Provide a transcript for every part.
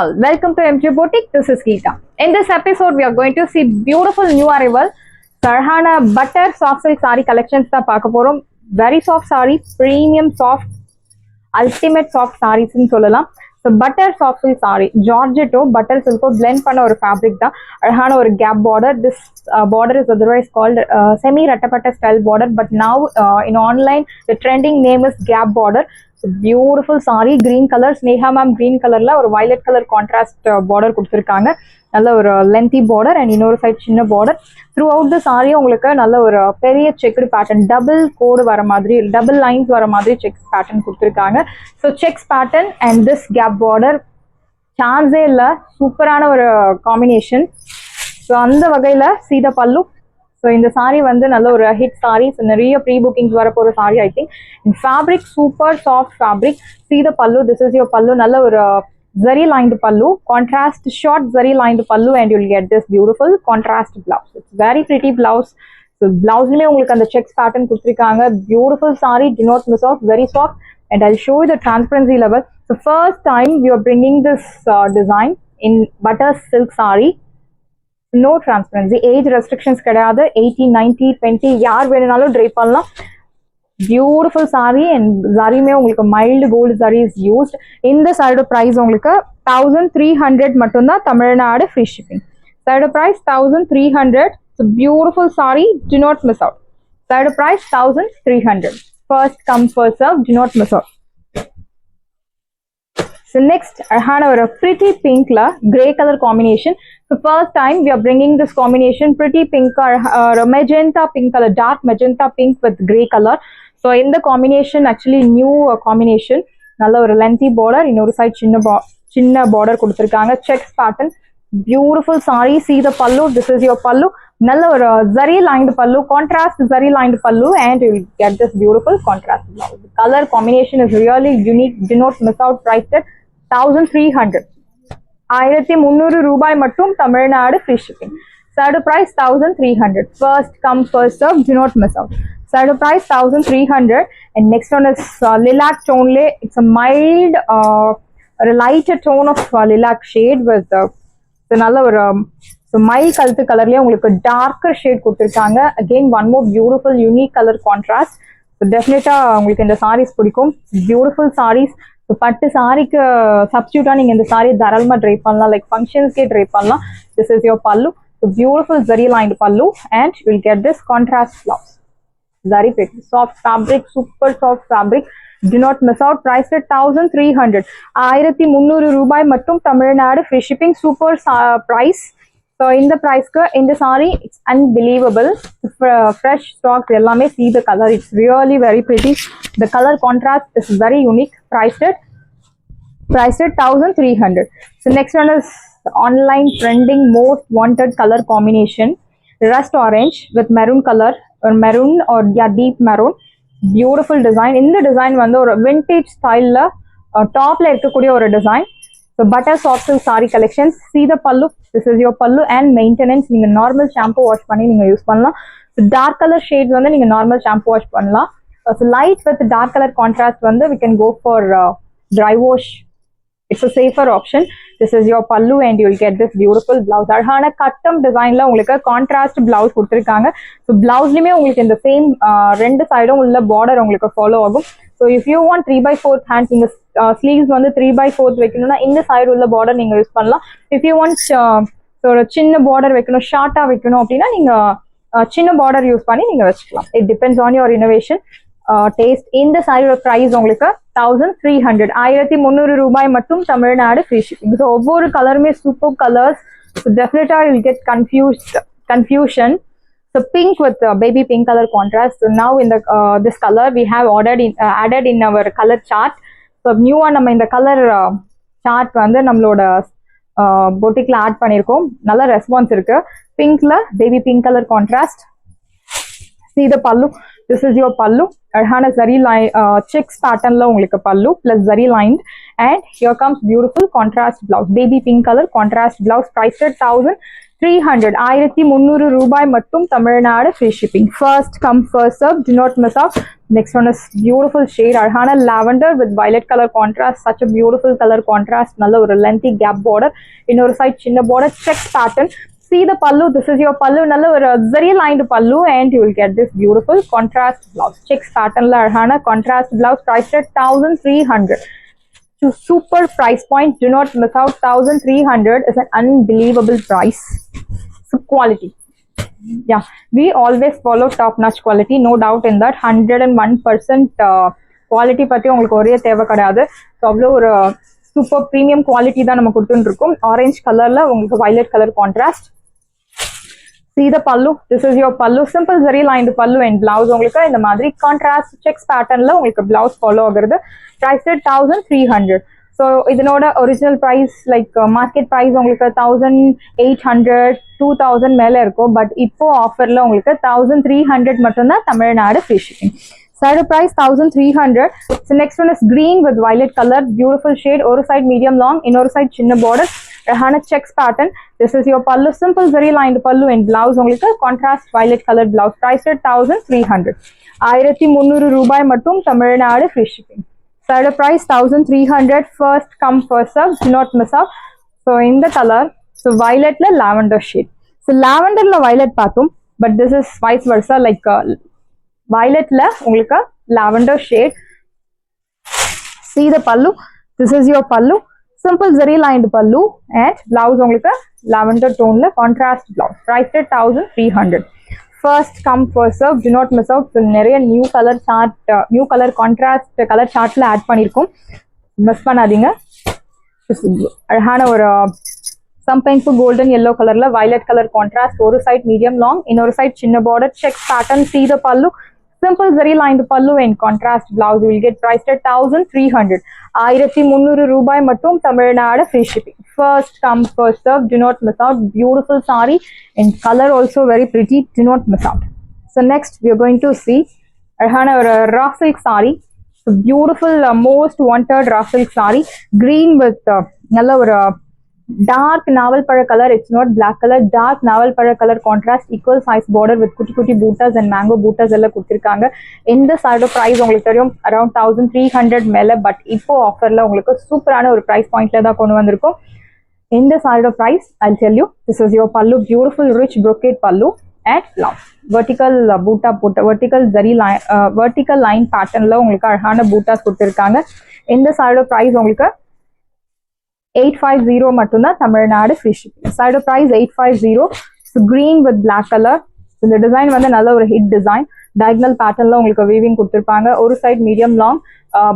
all, welcome to MJ Boutique. This is Geeta. In this episode, we are going to see beautiful new arrival Sarhana butter soft silk saree collections. Very soft saree, premium soft, ultimate soft sarees in சொல்லலாம். So butter soft silk saree, Georgette butter silk blend பண்ண ஒரு fabric தான். அழகான ஒரு gap border. This border is otherwise called semi rattapatta style border, but now in online the trending name is gap border. So beautiful saree, green color, Sneha ma'am green colorல ஒரு violet color contrast border கொடுத்திருக்காங்க. நல்ல ஒரு lengthy border and இன்னொரு side சின்ன border. Throughout the saree உங்களுக்கு நல்ல ஒரு பெரிய checkered pattern, double code வர மாதிரி, double lines வர மாதிரி check pattern கொடுத்திருக்காங்க. So checks pattern and this gap border chance இல்ல, சூப்பரான ஒரு combination. So அந்த வகையில see the pallu. So இந்த saree வந்து நல்ல ஒரு hit saree. So நிறைய pre bookings வர போற saree I think. In fabric super soft fabric. See the pallu. This is your pallu. நல்ல ஒரு zari lined pallu, contrast short zari lined pallu, and you'll get this beautiful contrast blouse. It's very pretty blouse. So blouse மே உங்களுக்கு அந்த checks pattern கொடுத்திருக்காங்க. Beautiful saree, do not miss out, very soft, and I'll show you the transparency level. So first time we are bringing this design in butter silk saree. No transparency, age restrictions கிடையாது, 18, 19, 20 யார் வேணும்னாலும் try பண்ணலாம். Beautiful saree and zari में உங்களுக்கு mild gold zari is used. இந்த saree price உங்களுக்கு 1300 மட்டும்தான், Tamil Nadu free shipping. Saree price 1300. So beautiful saree, do not miss out. Saree price 1300. First come first serve, do not miss out. So next, அழகான ஒரு pretty pinkல grey color combination. So first time we are bringing this combination, pretty pink or magenta pink color, dark magenta pink with grey color. So in the combination actually new combination. நல்ல ஒரு lengthy border, இன்னொரு side சின்ன border கொடுத்திருக்காங்க. Checks pattern, beautiful saree. See the pallu. This is your pallu. நல்ல ஒரு zari lined pallu, contrast zari lined pallu, and you will get this beautiful contrast blouse. The color combination is really unique. Do not miss out. Priced at 1300. 1300 ரூபாய் மட்டும், Tamil Nadu free shipping. Saree price 1300. First come first serve, do not miss out. Saree price 1300. And next one is lilac tone. It's a mild a lighter tone of lilac shade with நல்ல ஒரு mild கழுத்து கலர்லயே உங்களுக்கு darker shade கொடுத்திருக்காங்க. Again one more beautiful unique color contrast. So definitely உங்களுக்கு இந்த sarees பிடிக்கும். Beautiful sarees. So பட்டு சாரிக்கு சப்ஸ்டியூட்டா நீங்க இந்த சாரி தாராளமா ட்ரை பண்ணலாம், லைக் ஃபங்க்ஷன்ஸ்க்கே ட்ரை பண்ணலாம். This is your pallu. So beautiful zari lined pallu, and you will get this contrast blouse. Very pretty, soft fabric, super soft fabric. Do not miss out. Priced at 1300. 1300 ரூபாய் மட்டும், Tamil Nadu free shipping. Super price. So in the price in the saree, it's unbelievable. Fresh stock, எல்லாமே. See the color, it's really very pretty. The color contrast is very unique. Priced at 1300. So next one is online trending most wanted color combination, rust orange with maroon color, or maroon or deep maroon. Beautiful design. இந்த design வந்து ஒரு vintage style topல இருக்கக்கூடிய ஒரு design. So butter soft silk saree collections. See the pallu. This is your pallu, and maintenance நீங்க normal shampoo wash பண்ணி நீங்க use பண்ணலாம். So dark color shades வந்து நீங்க normal shampoo wash பண்ணலாம். So light with dark color contrast வந்து we can go for dry wash. It's a safer option. This is your pallu, and you will get this beautiful blouse. அழகான custom designல உங்களுக்கு contrast blouse கொடுத்திருக்காங்க. So blouseலயுமே உங்களுக்கு இந்த same ரெண்டு சைடும் உள்ள border உங்களுக்கு follow ஆகும். So if you want 3/4 hands, நீங்க sleeves வந்து 3/4 வைக்கணும்னா இந்த சைடு உள்ள border நீங்க யூஸ் பண்ணலாம். If you want ஒரு சின்ன border வைக்கணும், ஷார்ட்டா வைக்கணும் அப்படின்னா நீங்க சின்ன border யூஸ் பண்ணி நீங்க வச்சுக்கலாம். It depends on your innovation. Taste. இந்த சாரியோட பிரைஸ் உங்களுக்கு 1300. 1300 ரூபாய் மட்டும், தமிழ்நாடு free shipping. So ஒவ்வொரு கலருமே super colours. So definitely you will get confusion. So pink with baby pink color contrast. So now in the this color we have added in our color chart. So new நம்ம இந்த color chart வந்து நம்மளோட boutique-ல add பண்ணிருக்கோம். நல்ல response இருக்கு. பிங்க்ல baby pink color contrast. See the pallu. This is your pallu. அழகான zari line checks patternல உங்களுக்கு pallu plus zari lined, and here comes beautiful contrast blouse, baby pink color contrast blouse. Priced at 300 1300 ரூபாய் மட்டும் Tamil Nadu free shipping. First come first serve, do not miss out. Next one is beautiful shade அழகான lavender with violet color contrast. Such a beautiful color contrast. நல்ல ஒரு lengthy gap border, இன்னொரு side சின்ன border, check pattern. See the pallu, this is your pallu, நல்ல ஒரு zari lined pallu, and you will get this beautiful contrast blouse. Checks pattern la அழகான contrast blouse, priced at 1300. To super price point, do not miss out. 1300 is an unbelievable price. So quality, yeah, we always follow top notch quality, no doubt in that. 101% quality பத்தி உங்களுக்கு ஒரே தேவை கிடையாது. So அவ்வளோ ஒரு super premium quality தான் நம்ம கொடுத்துட்டு இருக்கோம். ஆரஞ்ச் கலர்ல உங்களுக்கு violet colour contrast. See the pallu, this is your pallu, simple zari lined pallu and blouse உங்களுக்கு இந்த மாதிரி contrast checks patternல உங்களுக்கு blouse follow ஆகுறது. Priced at 1300. So இதனோட original price like market price உங்களுக்கு 1800 2000 மேல இருக்கும். பட் இப்போ ஆஃபர்ல உங்களுக்கு 1300 மட்டும்தான் Tamil Nadu free shipping. Side price 1300. So next one is green with violet color, beautiful shade. One side medium long, another side chinna border. Rahana checks pattern. This is your pallu, simple zari lined pallu and blouse உங்களுக்கு contrast violet colored blouse. Priced at 1300. 1300 ரூபாய் மட்டும் Tamil Nadu free shipping. Side price 1300. First come first serve, do not miss out. So in the color, so violet la lavender shade. So lavender la violet பார்த்தோம், but this is vice versa, like violet la உங்களுக்கு lavender shade. See the pallu, this is your pallu, simple zari lined pallu and blouse உங்களுக்கு lavender tone la contrast blouse. Priced at 1300. First come first serve, do not miss out. So நிறைய new color chart, new color contrast color chartல add பண்ணிருக்கோம், miss பண்ணாதீங்க. அழகான ஒரு sometimes golden yellow colorல violet color contrast. ஒரு side medium long, இன்னொரு side சின்ன border, check pattern. See the pallu, simple zari lined pallu and contrast blouse. You will get priced at 1300. 1300 ரூபாய் மட்டும் Tamil Nadu free shipping. First come first serve, do not miss out. Beautiful saree and color also very pretty, do not miss out. So next we are going to see அழகான ஒரு raw silk saree. So beautiful most wanted raw silk saree, green with நல்ல ஒரு dark naval pada color. It's not black color, dark naval pada color contrast, equal size border with kutti kutti bootas and mango bootas ella kudirukanga. In the side of price ungalku theriyum around 1300 mele, but ipo offer la ungalku super ana or price point la da kondu vandirukom. In the side of price, I'll tell you, this is your pallu, beautiful rich brocade pallu and blouse. Vertical vertical zari line, vertical line pattern la ungalku alhana bootas kudirukanga. In the side of price ungalku 850 மட்டும்தான் Tamil Nadu free shipping. Side of price 850. So green with black color. So இந்த design வந்து நல்ல ஒரு hit design. diagonal patternல உங்களுக்கு weaving கொடுத்திருப்பாங்க. ஒரு side medium long,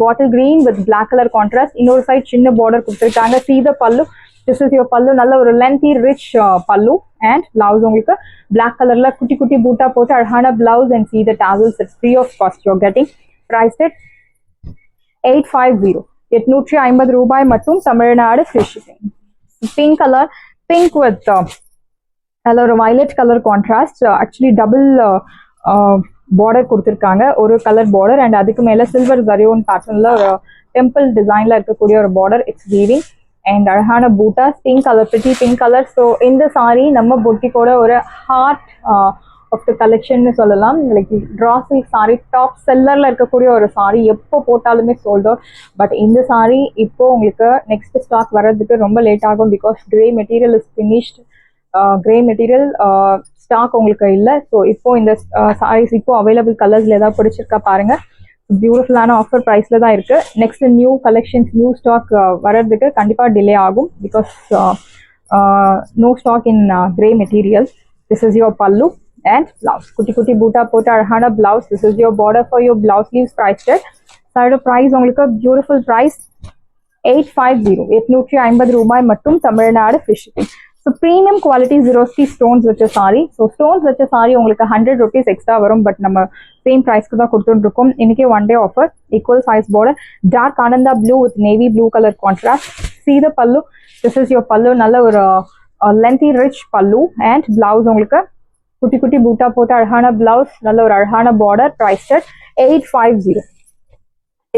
bottle green with black color contrast. இன்னொரு side சின்ன border கொடுத்திருக்காங்க. See the pallu, this is your pallu, நல்ல ஒரு lengthy rich pallu and blouse உங்களுக்கு black colorல குட்டி குட்டி பூட்டா போட்டு அழகான blouse and see the tassels. It's free of cost you're getting. Priced at 850. 850 ரூபாய் மட்டும் Tamil Nadu free shipping. Pink color, pink with ஒரு violet color contrast. Actually double border கொடுத்திருக்காங்க, ஒரு color border and அதுக்கு மேல silver zarion patternல ஒரு temple designல இருக்கக்கூடிய ஒரு border. It's weaving and அழகான bootas, pink color, pretty pink color. So இந்த saree நம்ம பொட்டிக்கோட ஒரு heart of the collection னு சொல்லலாம். Like raw silk saree top செல்லர்ல இருக்கக்கூடிய ஒரு saree, எப்போ போட்டாலுமே sold out. பட் இந்த saree இப்போ உங்களுக்கு நெக்ஸ்ட் ஸ்டாக் வர்றதுக்கு ரொம்ப லேட் ஆகும், because grey material is finished. Grey material stock உங்களுக்கு இல்லை. ஸோ இப்போ இந்த sarees இப்போ அவைலபிள் கலர்ஸ்ல ஏதாவது பிடிச்சிருக்கா பாருங்க. பியூட்டிஃபுல்லான ஆஃபர் ப்ரைஸ்ல தான் இருக்கு. Next new collections new stock வர்றதுக்கு கண்டிப்பா டிலே ஆகும், because no stock in grey material. This is your pallu and blouse. Kutti kutti boota pota arhana blouse. This is your border for your blouse sleeves. Priced at side of price ungalku beautiful price 850. 850 ரூபாய் மட்டும் Tamil Nadu free shipping. So premium quality Swarovski stones வச்ச saree. So stones வச்ச saree உங்களுக்கு 100 rupees extra வரும், but நம்ம same பிரைஸ்க்கு தான் கொடுத்துட்டு இருக்கோம். இன்னைக்கு one day offer. equal size border, dark ananda blue with navy blue color contrast. See the pallu, this is your pallu, நல்ல ஒரு lengthy rich pallu and blouse உங்களுக்கு குட்டி குட்டி பூட்டா போட்டு அழகான பிளவுஸ், நல்ல ஒரு அழகான பார்டர். priced at 850.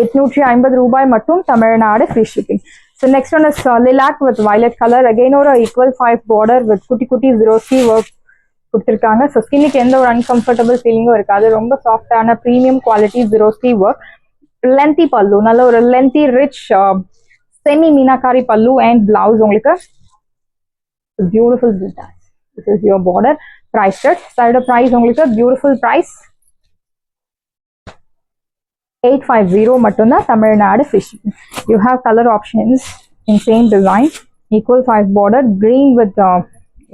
850 ரூபாய் மட்டும் Tamil Nadu free shipping. So next one is lilac with violet color. Again ஒரு equal 5 border with குட்டி குட்டி ஜெரோசி work கொடுத்துருக்காங்க. ஸோ ஸ்கின்னுக்கு எந்த ஒரு அன்கம்ஃபர்டபுள் ஃபீலிங்கும் இருக்காது. ரொம்ப சாஃப்டான ப்ரீமியம் குவாலிட்டி ஜெரோசி ஒர்க். லென்த்தி பல்லு, நல்ல ஒரு lengthy rich semi meenakari pallu and blouse உங்களுக்கு beautiful buttas. This is your border. Price side price உங்களுக்கு பியூட்டிஃபுல் பிரைஸ் 850 மட்டும்தான். Tamil Nadu fish. You have colour options in same design. equal 5 border, green with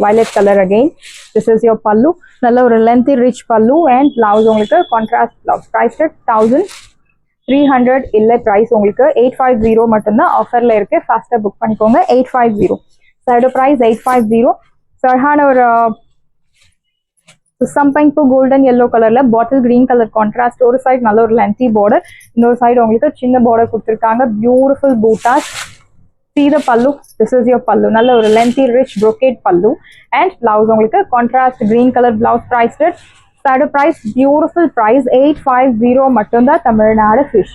violet color again. This is your pallu. நல்ல ஒரு lengthy rich pallu and blouse உங்களுக்கு contrast blouse. Priced at 1300 இல்ல price உங்களுக்கு 850 மட்டும்தான் ஆஃபர்ல இருக்கு. ஃபாஸ்டா புக் பண்ணிக்கோங்க. 850 சைடு பிரைஸ் 850. சர்ஹான ஒரு சம்பங்கு கோல்டன் yellow கலர்ல பாட்டில் கிரீன் கலர் கான்ட்ராஸ்ட். ஒரு சைடு நல்ல ஒரு lengthy border, இன்னொரு சைடு உங்களுக்கு சின்ன border கொடுத்திருக்காங்க. Beautiful buttas. See the pallu. This is your pallu. நல்ல ஒரு lengthy rich brocade pallu and blouse உங்களுக்கு contrast green color blouse. Priced at side price beautiful price 850 மட்டும்தான். Tamil Nadu fish.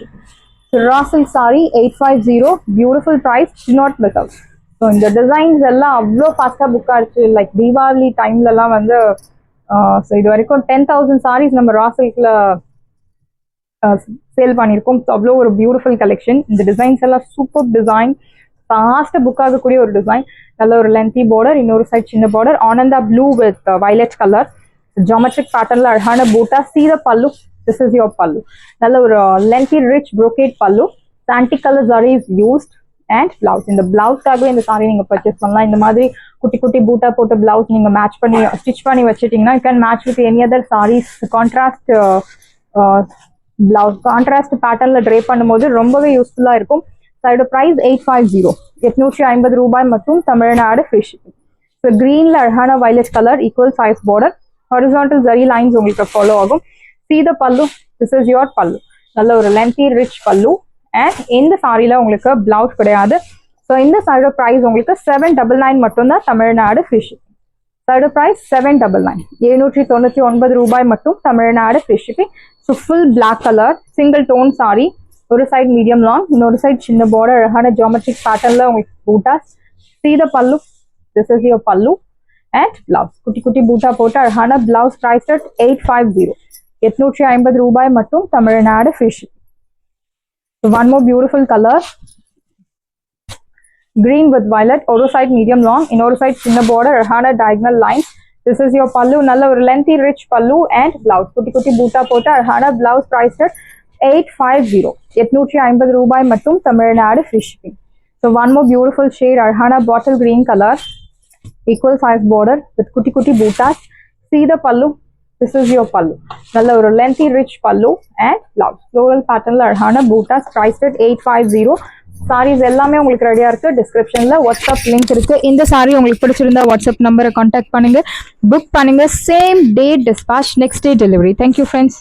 So raw silk saree 850 beautiful price. Do not miss out. So இந்த designs எல்லாம் அவ்வளோ ஃபாஸ்டா book ஆயிடுச்சு. Like Deepavali டைம்ல எல்லாம் வந்து ஸோ இது வரைக்கும் 10,000 sarees நம்ம ரா சில்க்ல சேல் பண்ணியிருக்கோம். ஸோ அவ்வளோ ஒரு பியூட்டிஃபுல் கலெக்ஷன். இந்த டிசைன்ஸ் எல்லாம் சூப்பர் டிசைன், ஃபாஸ்டா புக் ஆகக்கூடிய ஒரு டிசைன். நல்ல ஒரு லென்த்தி பார்டர், இன்னொரு சைட் சின்ன border. Ananda blue with violet colour geometric பேட்டர்ன்ல அழகான பூட்டா. சீத பல்லு. திஸ் இஸ் யோர் பல்லு. நல்ல ஒரு lengthy rich brocade pallu. Sandy colour sari is used and blouse. இந்த பிளவுஸ்க்காகவே இந்த சாரி நீங்க பர்ச்சேஸ் பண்ணலாம். இந்த மாதிரி குட்டி குட்டி பூட்டா போட்டு பிளவுஸ் நீங்க மேட்ச் பண்ணி ஸ்டிச் பண்ணி வச்சுட்டீங்கன்னா you can match with any other sarees. Contrast blouse contrast பேட்டர்ன்ல ட்ரே பண்ணும்போது ரொம்பவே யூஸ்ஃபுல்லா இருக்கும். சைடு பிரைஸ் 850 850 ரூபாய் மட்டும். தமிழ்நாடு ஃபிஷ். ஸோ கிரீன்ல அழகான violet colour equal size border. Horizontal zari lines உங்களுக்கு ஃபாலோ ஆகும். See the pallu. This is your pallu. நல்ல ஒரு lengthy rich pallu and இந்த சாரில உங்களுக்கு பிளவுஸ் கிடையாது. ஸோ இந்த சாரியோட பிரைஸ் உங்களுக்கு 799 மட்டும்தான். தமிழ்நாடு ஃபிஷ். சாரியோட பிரைஸ் 799 799 ரூபாய் மட்டும். Tamil Nadu fish. So full black colour single tone sari. ஒரு சைடு மீடியம் லாங், இன்னொரு சைடு சின்ன பார்டர், அழகான ஜியோமெட்ரிக் பேட்டர்ன்ல உங்களுக்கு buttas. See the pallu. This is your pallu and blouse. குட்டி குட்டி பூட்டா போட்டு அழகான பிளவுஸ். பிரைஸ் at 850 850 ரூபாய் மட்டும். Tamil Nadu fish. One more beautiful color, green with violet. ஒரு சைடு மீடியம் லாங், இன்னொரு சைடு சின்ன பார்டர், அழகான diagonal lines. This is your pallu. நல்ல ஒரு lengthy rich pallu and blouse. குட்டி குட்டி பூட்டா போட்டு அழகான பிளவுஸ். பிரைஸ் at 850 850 ரூபாய் மட்டும். Tamil Nadu fish. So one more beautiful shade, அழகான bottle green color, equal size border with குட்டி குட்டி buttas. See the pallu. This is your pallu. நல்ல ஒரு lengthy rich pallu and blouse. Floral patternல அழகான பூட்டாஸ். Priced at 850. சாரீஸ் எல்லாமே உங்களுக்கு ரெடியா இருக்கு. டிஸ்கிரிப்ஷன்ல வாட்ஸ்அப் லிங்க் இருக்கு. இந்த சாரி உங்களுக்கு பிடிச்சிருந்தா வாட்ஸ்அப் நம்பரை கான்டாக்ட் பண்ணுங்க, புக் பண்ணுங்க. Same day dispatch, next day delivery. Thank you friends.